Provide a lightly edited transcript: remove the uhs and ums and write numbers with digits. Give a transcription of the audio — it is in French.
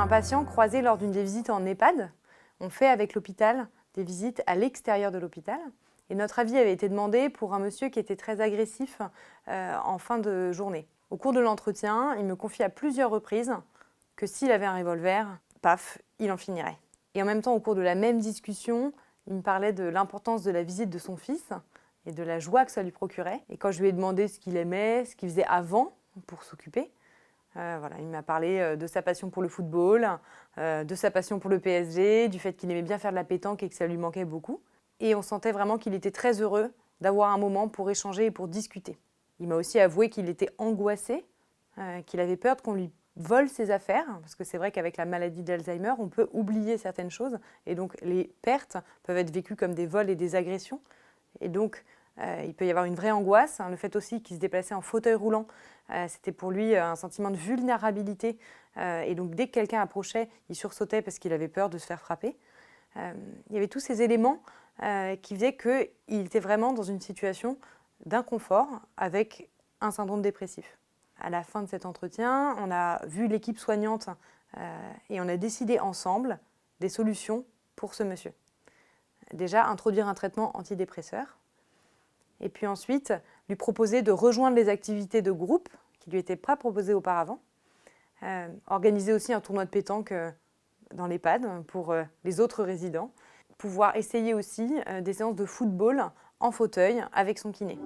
un patient croisé lors d'une des visites en EHPAD. On fait avec l'hôpital des visites à l'extérieur de l'hôpital. Et notre avis avait été demandé pour un monsieur qui était très agressif en fin de journée. Au cours de l'entretien, il me confie à plusieurs reprises que s'il avait un revolver, paf, il en finirait. Et en même temps, au cours de la même discussion, il me parlait de l'importance de la visite de son fils et de la joie que ça lui procurait. Et quand je lui ai demandé ce qu'il aimait, ce qu'il faisait avant pour s'occuper, voilà, il m'a parlé de sa passion pour le football, de sa passion pour le PSG, du fait qu'il aimait bien faire de la pétanque et que ça lui manquait beaucoup. Et on sentait vraiment qu'il était très heureux d'avoir un moment pour échanger et pour discuter. Il m'a aussi avoué qu'il était angoissé, qu'il avait peur qu'on lui vole ses affaires, parce que c'est vrai qu'avec la maladie d'Alzheimer, on peut oublier certaines choses, et donc les pertes peuvent être vécues comme des vols et des agressions. Et donc, il peut y avoir une vraie angoisse. Le fait aussi qu'il se déplaçait en fauteuil roulant, c'était pour lui un sentiment de vulnérabilité. Et donc, dès que quelqu'un approchait, il sursautait parce qu'il avait peur de se faire frapper. Il y avait tous ces éléments qui faisaient qu'il était vraiment dans une situation d'inconfort avec un syndrome dépressif. À la fin de cet entretien, on a vu l'équipe soignante et on a décidé ensemble des solutions pour ce monsieur. Déjà, introduire un traitement antidépresseur. Et puis ensuite, lui proposer de rejoindre les activités de groupe qui lui étaient pas proposées auparavant. Organiser aussi un tournoi de pétanque dans l'EHPAD pour les autres résidents. Pouvoir essayer aussi des séances de football en fauteuil avec son kiné.